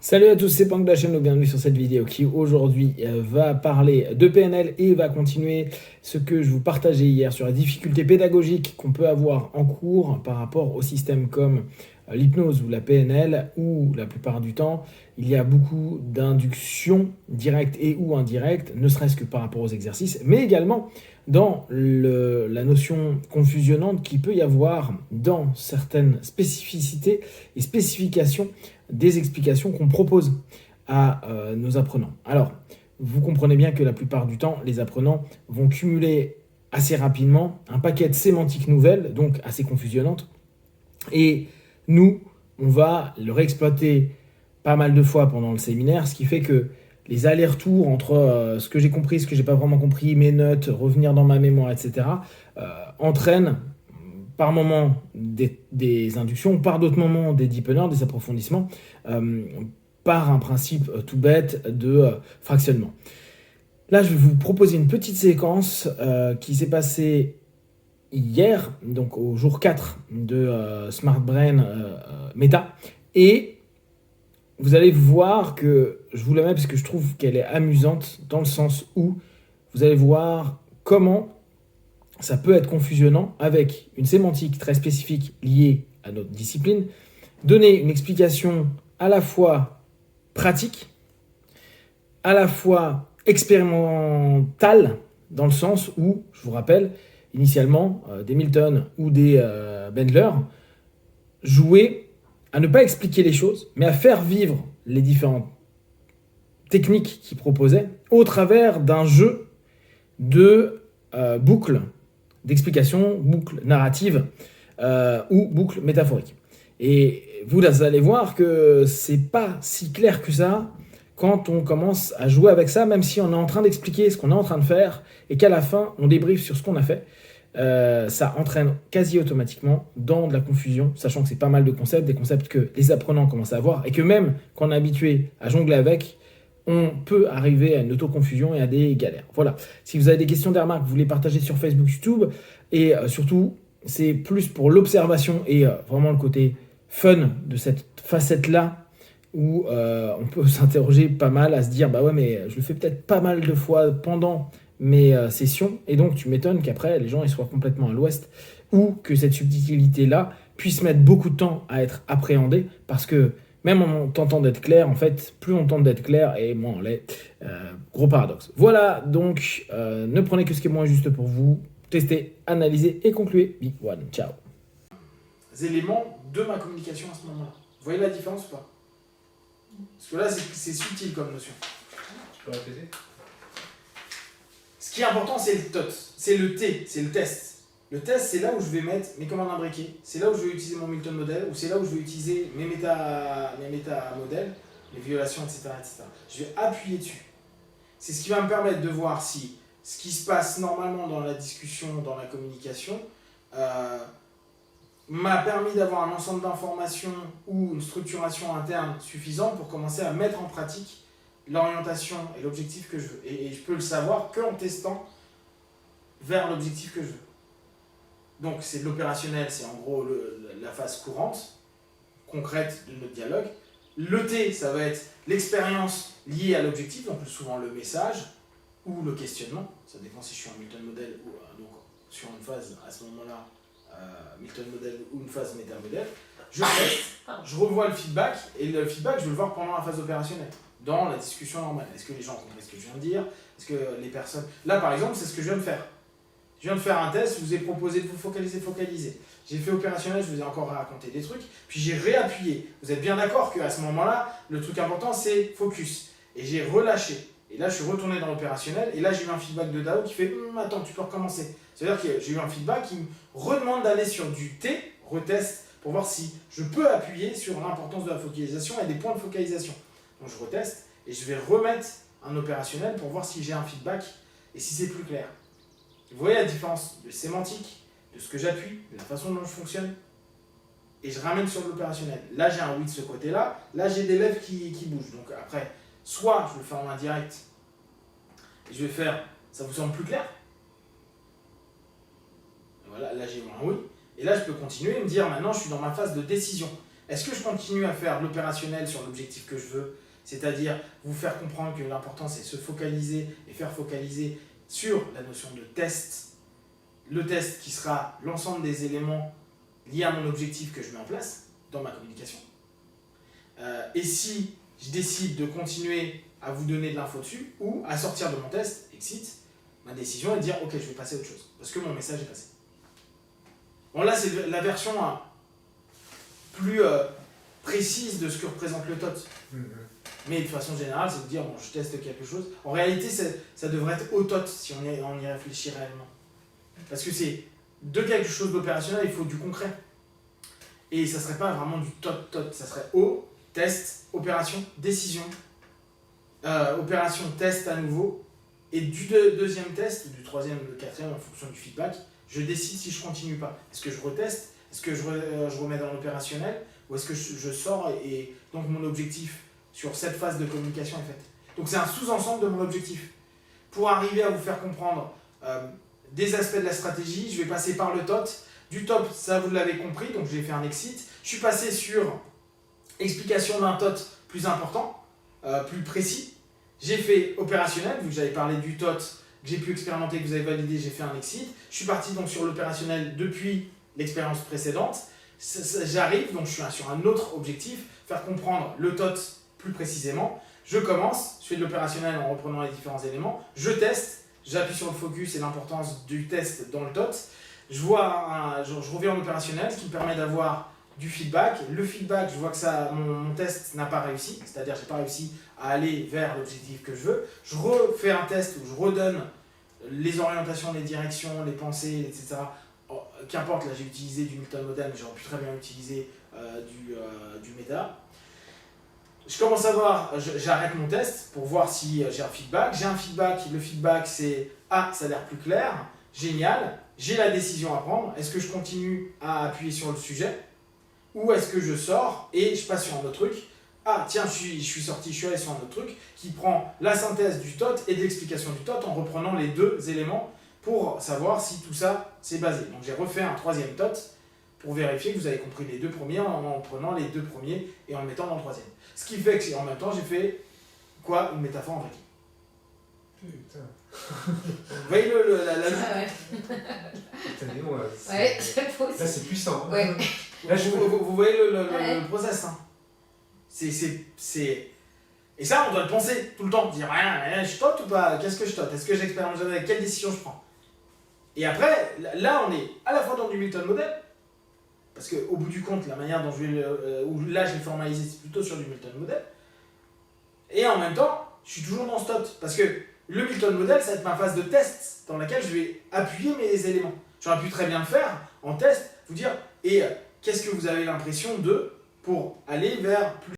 Salut à tous, c'est Pank de la chaîne, bienvenue sur cette vidéo qui aujourd'hui va parler de PNL et va continuer ce que je vous partageais hier sur la difficulté pédagogique qu'on peut avoir en cours par rapport aux systèmes comme l'hypnose ou la PNL, où la plupart du temps il y a beaucoup d'inductions directes et ou indirectes, ne serait-ce que par rapport aux exercices, mais également dans la notion confusionnante qu'il peut y avoir dans certaines spécificités et spécifications des explications qu'on propose à nos apprenants. Alors, vous comprenez bien que la plupart du temps, les apprenants vont cumuler assez rapidement un paquet de sémantiques nouvelles, donc assez confusionnantes, et nous, on va le réexploiter pas mal de fois pendant le séminaire, ce qui fait que les allers-retours entre ce que j'ai compris, ce que j'ai pas vraiment compris, mes notes, revenir dans ma mémoire, etc., entraînent par moments des inductions, par d'autres moments des deepeners, des approfondissements, par un principe tout bête de fractionnement. Là, je vais vous proposer une petite séquence qui s'est passée hier, donc au jour 4 de Smart Brain Meta, et vous allez voir que je vous la mets parce que je trouve qu'elle est amusante dans le sens où vous allez voir comment ça peut être confusionnant avec une sémantique très spécifique liée à notre discipline, donner une explication à la fois pratique, à la fois expérimentale, dans le sens où, je vous rappelle, initialement, des Milton ou des Bendler jouaient à ne pas expliquer les choses, mais à faire vivre les différentes techniques qu'ils proposaient au travers d'un jeu de boucles d'explication, boucle narrative ou boucle métaphorique. Et vous allez voir que c'est pas si clair que ça quand on commence à jouer avec ça, même si on est en train d'expliquer ce qu'on est en train de faire et qu'à la fin on débriefe sur ce qu'on a fait. Ça entraîne quasi automatiquement dans de la confusion, sachant que c'est pas mal de concepts, des concepts que les apprenants commencent à avoir et que même quand on est habitué à jongler avec, on peut arriver à une auto-confusion et à des galères. Voilà. Si vous avez des questions, des remarques, vous les partagez sur Facebook, YouTube. Et surtout, c'est plus pour l'observation et vraiment le côté fun de cette facette-là où on peut s'interroger pas mal à se dire « Bah ouais, mais je le fais peut-être pas mal de fois pendant mes sessions. » Et donc, tu m'étonnes qu'après, les gens ils soient complètement à l'ouest ou que cette subtilité-là puisse mettre beaucoup de temps à être appréhendée parce que même en tentant d'être clair, en fait, plus on tente d'être clair et moins on l'est. Gros paradoxe. Voilà, donc ne prenez que ce qui est moins juste pour vous. Testez, analysez et concluez. Big one, ciao. Éléments de ma communication à ce moment-là. Vous voyez la différence ou pas? Parce que là, c'est subtil comme notion. Tu peux répéter? Ce qui est important, c'est le TOT, c'est le T, c'est le test. Le test, c'est là où je vais mettre mes commandes imbriquées, c'est là où je vais utiliser mon Milton modèle, ou c'est là où je vais utiliser mes méta-modèles, les violations, etc., etc. Je vais appuyer dessus. C'est ce qui va me permettre de voir si ce qui se passe normalement dans la discussion, dans la communication, m'a permis d'avoir un ensemble d'informations ou une structuration interne suffisante pour commencer à mettre en pratique l'orientation et l'objectif que je veux. Et je peux le savoir qu'en testant vers l'objectif que je veux. Donc c'est de l'opérationnel, c'est en gros la phase courante, concrète de notre dialogue. Le T, ça va être l'expérience liée à l'objectif, donc souvent le message ou le questionnement. Ça dépend si je suis en Milton modèle ou donc sur une phase à ce moment-là, Milton modèle ou une phase métamodèle. Je teste, je revois le feedback et le feedback, je vais le voir pendant la phase opérationnelle, dans la discussion normale. Est-ce que les gens ont compris ce que je viens de dire? Est-ce que les personnes... Là par exemple, c'est ce que je viens de faire. Je viens de faire un test, je vous ai proposé de vous focaliser. J'ai fait opérationnel, je vous ai encore raconté des trucs, puis j'ai réappuyé. Vous êtes bien d'accord qu'à ce moment-là, le truc important, c'est focus. Et j'ai relâché. Et là, je suis retourné dans l'opérationnel, et là, j'ai eu un feedback de Dao qui fait « Attends, tu peux recommencer ». C'est-à-dire que j'ai eu un feedback qui me redemande d'aller sur du T, retest, pour voir si je peux appuyer sur l'importance de la focalisation et des points de focalisation. Donc, je reteste, et je vais remettre un opérationnel pour voir si j'ai un feedback et si c'est plus clair. Vous voyez la différence de sémantique, de ce que j'appuie, de la façon dont je fonctionne, et je ramène sur l'opérationnel. Là, j'ai un oui de ce côté-là, là, j'ai des lèvres qui bougent. Donc après, soit je le fais en indirect, et je vais faire, ça vous semble plus clair? Et voilà, là, j'ai eu un oui. Et là, je peux continuer et me dire, maintenant, je suis dans ma phase de décision. Est-ce que je continue à faire de l'opérationnel sur l'objectif que je veux, c'est-à-dire vous faire comprendre que l'important c'est se focaliser et faire focaliser sur la notion de test, le test qui sera l'ensemble des éléments liés à mon objectif que je mets en place dans ma communication. Et si je décide de continuer à vous donner de l'info dessus ou à sortir de mon test, exit, ma décision est de dire ok, je vais passer à autre chose parce que mon message est passé. Bon, là, c'est la version plus précise de ce que représente le TOT. Mais de façon générale, c'est de dire bon, je teste quelque chose. En réalité, ça devrait être au TOT si on y réfléchit réellement. Parce que c'est de quelque chose d'opérationnel, il faut du concret. Et ça ne serait pas vraiment du TOT, ça serait au, test, opération, décision, opération, test à nouveau. Et du deuxième test, du troisième, du quatrième, en fonction du feedback, je décide si je continue ou pas. Est-ce que je reteste? Est-ce que je remets dans l'opérationnel? Ou est-ce que je sors et donc mon objectif sur cette phase de communication est faite? Donc c'est un sous-ensemble de mon objectif. Pour arriver à vous faire comprendre des aspects de la stratégie, je vais passer par le TOT. Du TOT, ça vous l'avez compris, donc j'ai fait un exit. Je suis passé sur explication d'un TOT plus important, plus précis. J'ai fait opérationnel, vu que j'avais parlé du TOT, que j'ai pu expérimenter, que vous avez validé, j'ai fait un exit. Je suis parti donc sur l'opérationnel depuis l'expérience précédente. J'arrive, donc je suis sur un autre objectif, faire comprendre le TOT plus précisément. Je commence, je fais de l'opérationnel en reprenant les différents éléments. Je teste, j'appuie sur le focus et l'importance du test dans le TOT. Je reviens en opérationnel, ce qui me permet d'avoir du feedback. Le feedback, je vois que mon test n'a pas réussi, c'est-à-dire que je n'ai pas réussi à aller vers l'objectif que je veux. Je refais un test où je redonne les orientations, les directions, les pensées, etc. Qu'importe, là j'ai utilisé du Milton Model, mais j'aurais pu très bien utiliser du méta. Je commence à voir, j'arrête mon test pour voir si j'ai un feedback. J'ai un feedback, le feedback c'est « Ah, ça a l'air plus clair, génial, j'ai la décision à prendre, est-ce que je continue à appuyer sur le sujet ou est-ce que je sors et je passe sur un autre truc ? Ah tiens, je suis sorti, je suis allé sur un autre truc qui prend la synthèse du TOT et de l'explication du TOT en reprenant les deux éléments pour savoir si tout ça c'est basé. Donc j'ai refait un troisième TOT pour vérifier que vous avez compris les deux premiers en prenant les deux premiers et en le mettant dans le troisième. Ce qui fait que en même temps j'ai fait quoi ? Une métaphore en briques. Putain. Vous voyez la Ah ouais. Putain, mais bon, Ouais, c'est faux. là c'est puissant. Hein. Ouais. Là, vous voyez Ouais. le process. Hein. Et ça, on doit le penser tout le temps. Dire, je tote ou pas? Qu'est-ce que je tote? Est-ce que j'expérimente jamais? Quelle décision je prends? Et après, là, on est à la fois dans du Milton Model, parce qu'au bout du compte, la manière dont je vais là, je l'ai formalisé, c'est plutôt sur du Milton Model. Et en même temps, je suis toujours dans ce TOT. Parce que le Milton Model, ça va être ma phase de test dans laquelle je vais appuyer mes éléments. J'aurais pu très bien le faire en test, vous dire, et qu'est-ce que vous avez l'impression de pour aller vers plus